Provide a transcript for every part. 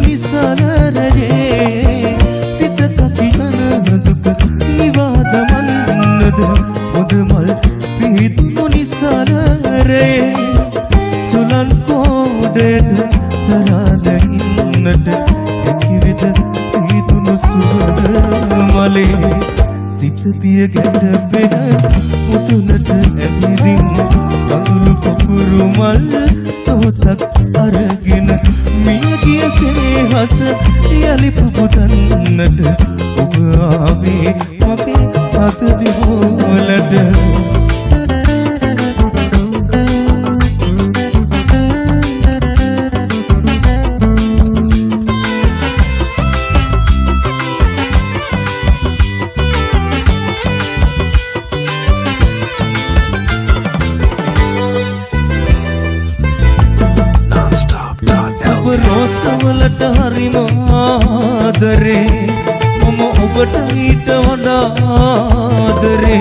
නිසල රජේ සිත කපින දුක නිවා හොඳ මල් පිහිටු නිසාරේ සුලන් කෝඩට තරාදෙන්නට එකිවිද පිහිටුණු සුවඳ මලේ සිත පිය ගැටපෙන උතුනට ඇවිදින් කඳුළු පොකුරු මල් තොතක් අරගෙන මිය ගිය සෙනෙහස යලි පුපුදන්නට ඔබ ආවේ මගේ අත දිහොලට රෝසවලට හරිම ආදරේ මම ඔබට ඊට වඩා ආදරේ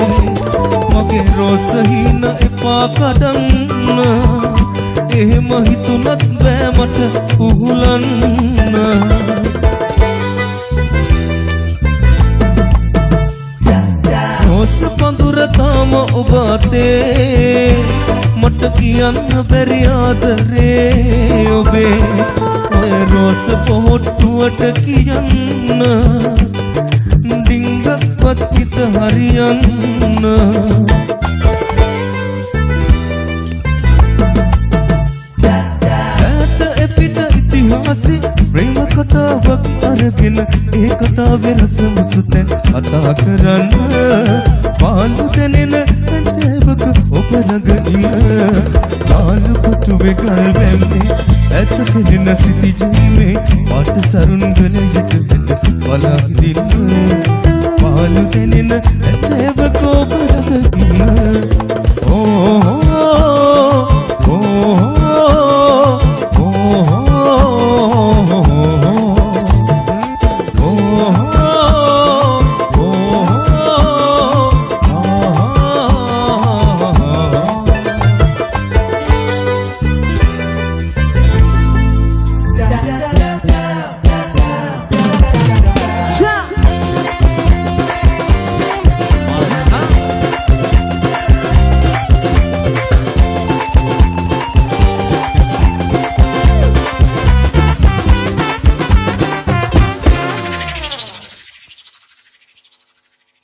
මගේ රෝස හින එපා කඩන්න එහෙම හිතුණත් බෑ මට උහුලන්න රෝස පඳුර තාම ඔබ අතේ මට කියන්න බැරි ආදරේ ඔබේ ඔය රෝස පොහොට්ටුවට කියන්න ඩිංගක්වත් හිත හරියන්න ඈත එපිට ඉතිහාසෙ ප්‍රේම කතාවක් අරගෙන ඒ කතාවේ රස මුසුතැන් කතා කරන්න පාලු දැනෙන ඇතැවක ඔබ ළඟ ඉන්න පාලු කොටුවේ ගල් වැම්මේ ඇත පෙනෙන සිටිජීමේ පාට සරුන්ගල යටට බලා හිඳින්න පාලු දැනෙන ඇතැවක ඔබ ළඟ ඉන්න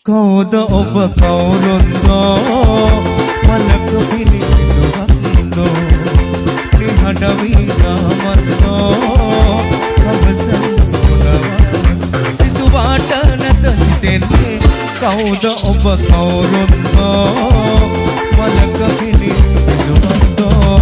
කවුද ඔබ කවුරුන්දෝ මලක පිළිතුරක්දෝ නිහඬ වීනාමත්දෝ අවසන් ගුණවත් සිතුවාට නැත සිතෙන්නේ කවුද ඔබ කවුරුන්දෝ මලක පිළිතුරක්දෝ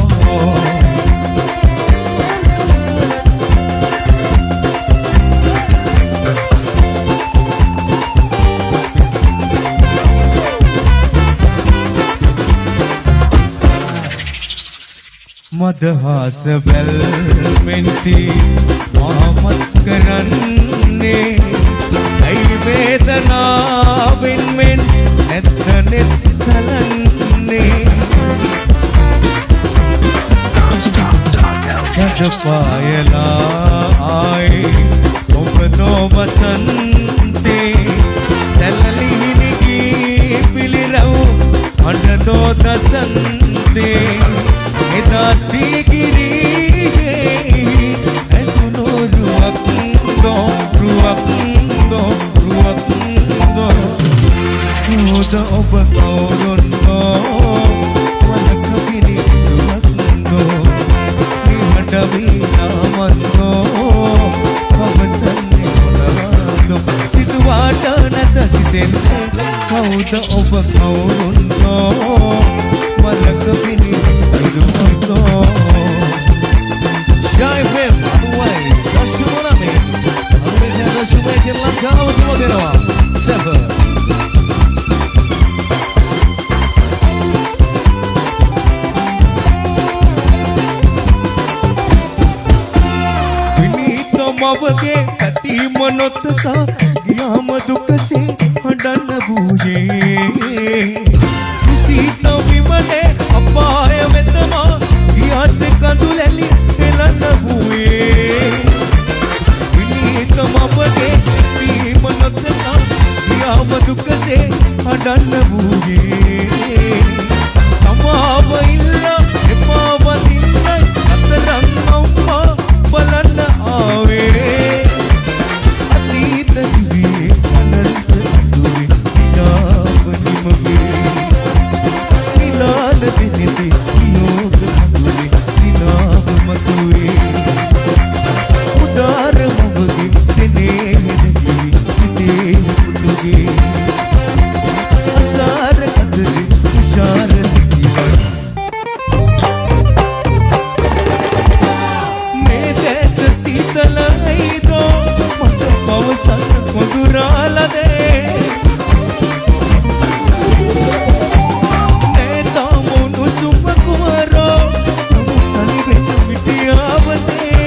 මදහස වැල්මෙන්ති මාමත් කරන්නේ ඇයි වේදනාවෙන් මෙන් නැත්තනෙත් සලන්නේ සඩපායලා ආයි ඔබ නොවසන්තේ සැලලිහිනිගී පිළිරව් අඩදෝ දසන්තේ එදා සීගිරියේ ඇතුණු රුවක්දෝ කවුද ඔබ කවුරුන්දෝ මලක පිළිතුරක්දෝ නිහඬ වීනාමත්දෝ අවසන්නේ ගුණවත්දෝ සිතුවාට නැත සිතෙන්නේ කවුද ඔබ කවුරුන්දෝ මලක පිළිතුරක්දෝ Já FM, Uai, já chegou na mente. A mente da chuva que lá calma de modelo. Seven. Finito mavage kati manotaka giyam dukse hadan buye. Sita vimane apaya metama giyas kadulali elan buye. Finito mavage kati manotaka giyam dukse අඩන්න වූයේ සමාව ඉල්ල එපා වදින්නයි අතරන් අම්මා බලන්න ආවේ අතීත දිවියේ අනන්ත දුවේ යාවනි මගේ නිලාන දෙනෙති යෝග දුවේ සිනාව මතුවේ උදාර මොහොතින් සෙනෙහ දෙවි සිතේ පුතුගේ අසාර කඳුලේ තුෂාර සිසිල් මේ දැක සීතලයිදෝ මට පවසන කොඳුරාලදේ නේතමුණු සුම කුමරෝ තනි වෙන්න පිටියාවතේ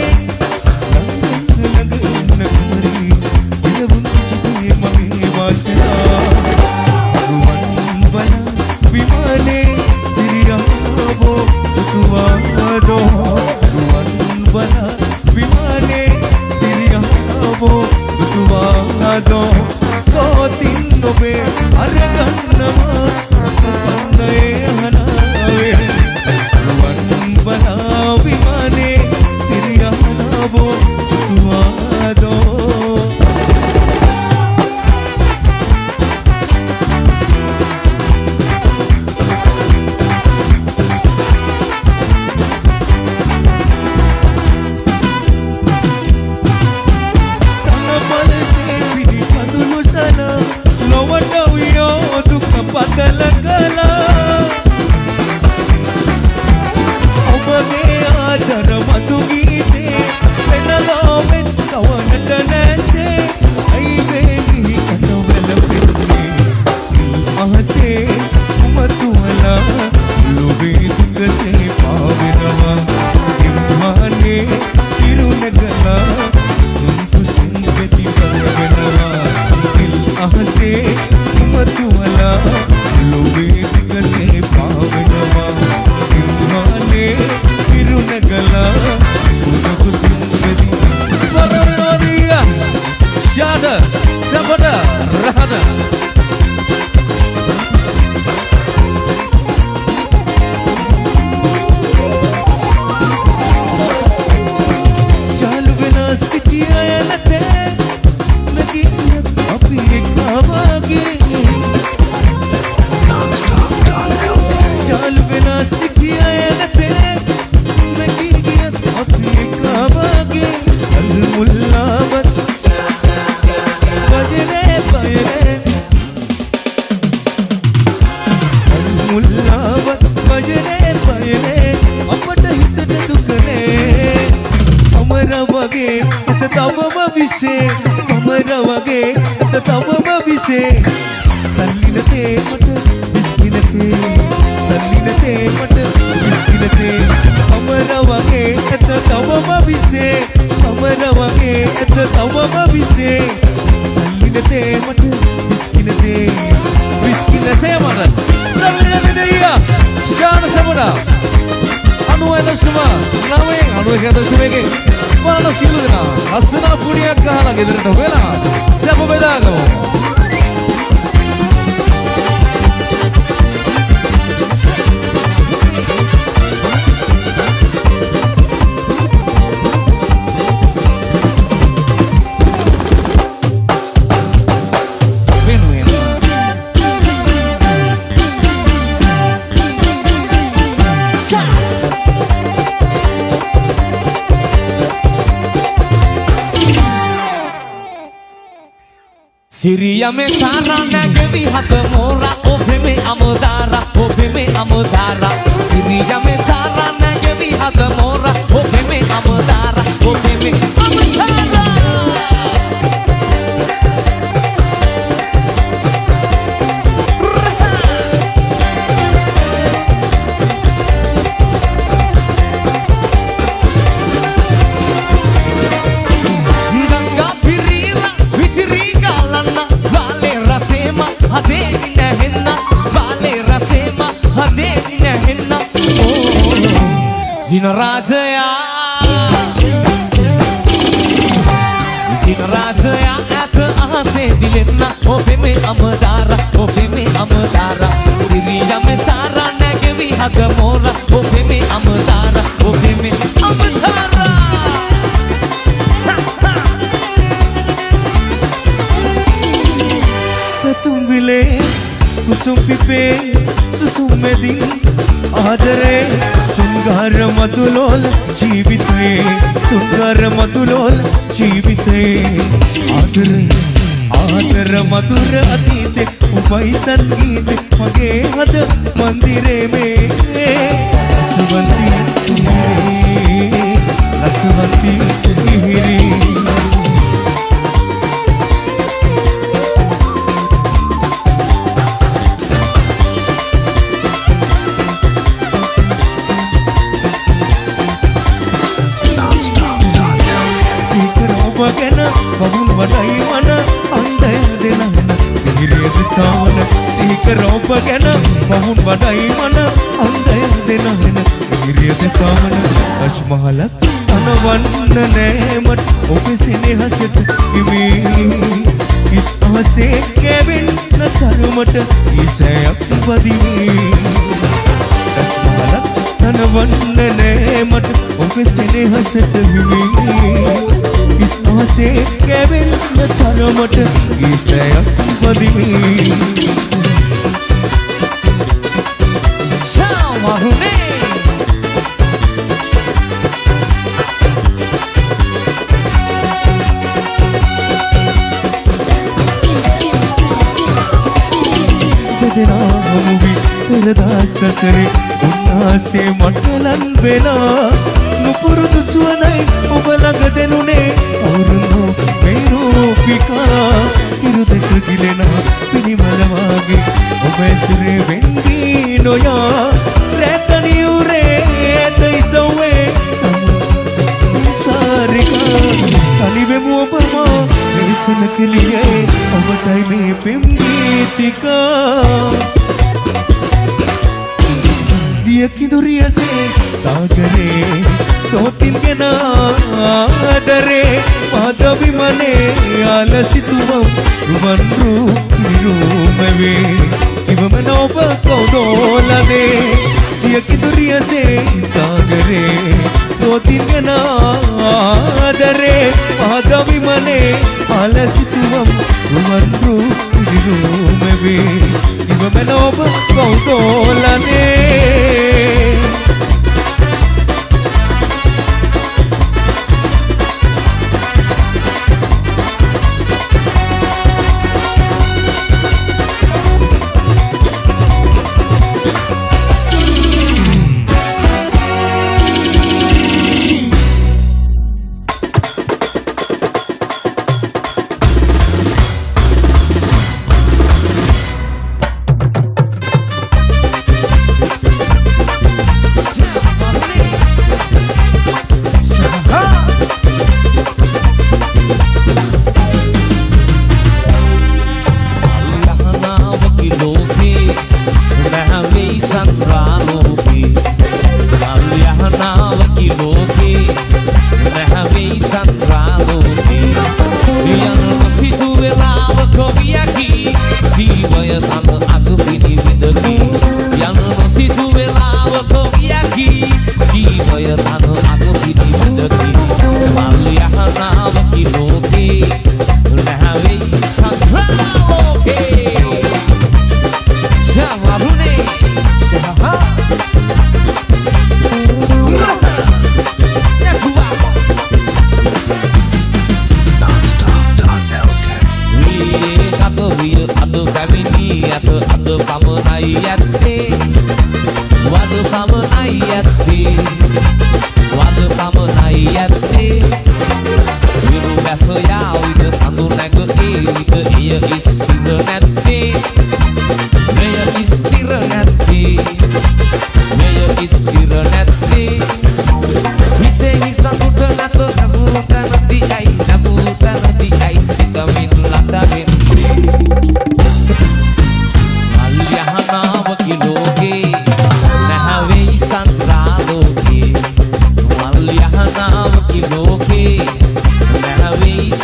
Siria me sara nage vihat mora obe me amodara Siria me sara nage vihat mora obe me amodara Zina Razaya Zina Razaya at ahse dilenna ඔබේ මේ අමදාරා ඔබේ මේ අමදාරා සිරියම සාරා නැගෙවි හද මෝරා ඔබේ මේ අමදාරා ඔබේ මේ අමදාරා तुंबिले कुसुम पिपे सुसुम में दिन आदरे चुंगार मधुलोल जीविते चुंगार मधुलोल जीविते आदरे आदर मधुर अतीते उपाय संगीत मगे हद मंदिरे में रसवंती हिरी Bagana babun badai mana andai denana hiriya disawana sikaro bagana babun badai mana andai denana hiriya disawana Taj Mahal anawanna nemat obe senehasat imi is ahase kevin na tharumata isayak wadiwi Taj Mahal anawanna nemat obe senehasat imi इसे Kevin न थारोमट इसे वदिमी शामाहुने तेरा movie तेरा ससरे उन्ना से मटलन बेला नुपुरुदु सुवनai ඔබලඟ දෙනුනේ අවුරුදු මේරූපිකා ඉරුදෙක ගිලෙනා පිනිමල වාගේ ඔබ ඇසුරේ වෙන්ගී නොයා රැතනියුරේ දෙයිසොවේ සාරිකා කලිවෙමු ඔබමා වෙසන කෙලියේ ඔබටයි මේ පෙම් ගීතිකා දිය කිඳුරියසේ සාගරේ තෝතින් ගෙනාදරේ මාදවි මනේ ආලසිතුවම් රුවන් රූපිරුමවේ ඉවමන ඔබ කවුදෝලදේ දිය කිඳුරියසේ සාගරේ තෝතින් ගෙනාදරේ මාදවි මනේ ආලසිතුවම් රුවන් රූපිරුමවේ ඉවමන ඔබ කවුදෝලදේ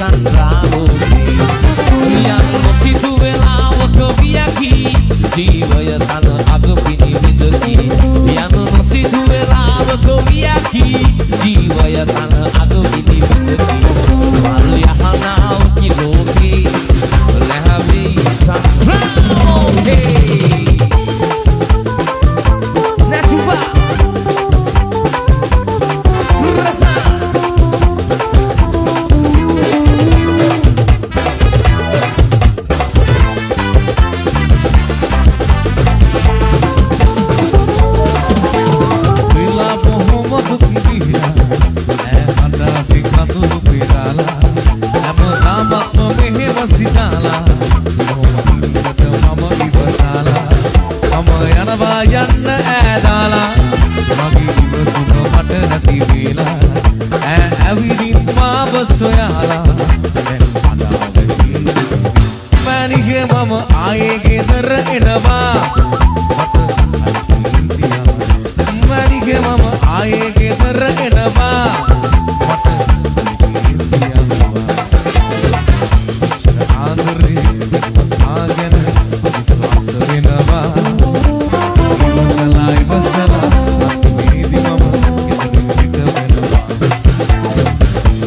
Sandra, yang masih ජීවය තන අග පිනිවිදකි යන නොසිදු වෙලාවක වියකි ජීවය තන අග පිනිවිදකි වල් යහනාවකි ලෝකේ ලැබෙයි සංග්‍රහෝකේ නැතුවා යන්න ඈදාලා මගේ ඉවසුම මට නැති වෙලා ඇවිදින් මාව සොයාලා දැන් අදාළකි මැනිගේ මම ආයේ ගෙදර එනවා මැනිගේ මම ආයේ ගෙදර එනවා ආදරේ ආගෙන විශ්වාස වෙනවා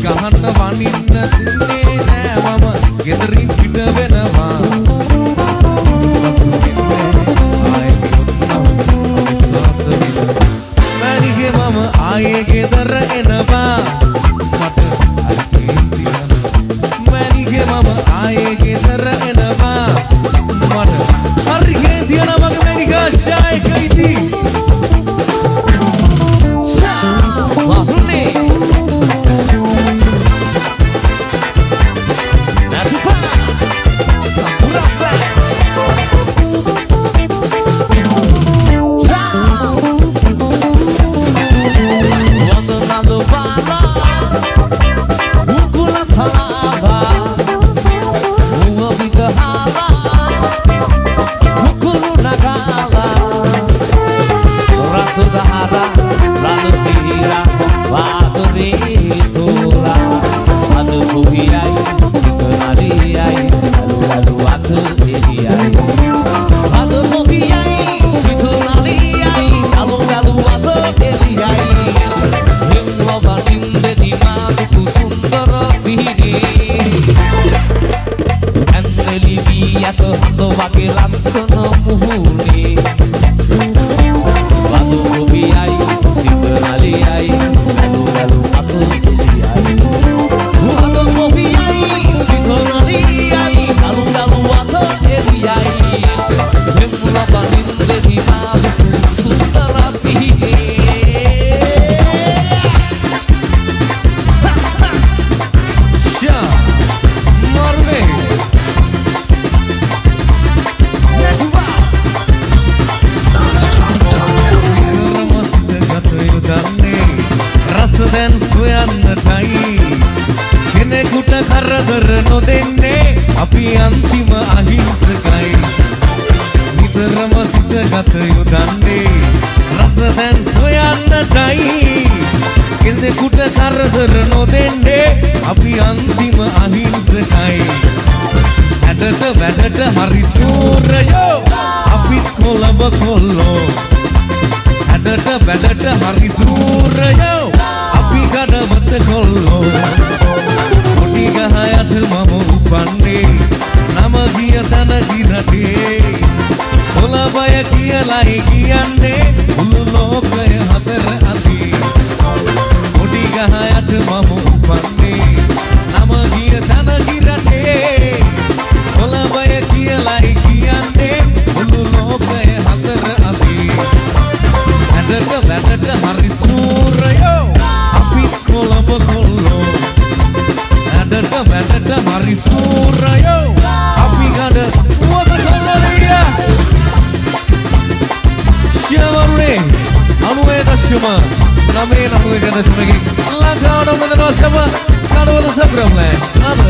ගහන්න වනින්න දුන්නේ නෑ මම ගෙදරින් පිට වෙනවා මැනිගේ මම ආයේ ගෙදර එනවා මට මැනිගේ මම ආයේ ගෙදර එනවා මට හරිගේ තියනවා මගේ මැනිකා ශායකයිති දැන් සොයන්නටයි කෙනෙකුට කරදර නොදෙන්නේ අපි අන්තිම අහිංසකයි නිතරම සිතගත යුදන්නේ රස දැන් සොයන්නටයි කෙනෙකුට කරදර නොදෙන්නේ අපි අන්තිම අහිංසකයි ඇටට වැඩට හරි සූරයෝ අපිත් කොළඹ කොල්ලෝ ඇටට වැඩට හරි සූරයෝ අපි කඩවත කොල්ලෝ කොටි ගහ යට මම උපන්නේ නම ගිය තන දිරටේ කොළඹය කියලායි කියන්නේ මුළු ලෝකය හතර අතේ කොටි ගහ යට මම උපන්නේ නම ගිය තන දිරටේ කොළඹය කියලායි කියන්නේ මුළු ලෝකය හතර අතේ ඇටට වැඩට හරි සූරයෝ කොළඹ කොල්ලෝ ඇඩට වැඩට හරි සූරයෝ අපි ගඩ වද කොල්ලරිය ශියවරුනේ 90.9 ලංකාවට මෙදනවා සම කඩවල සබ්‍රම්ලෑ අද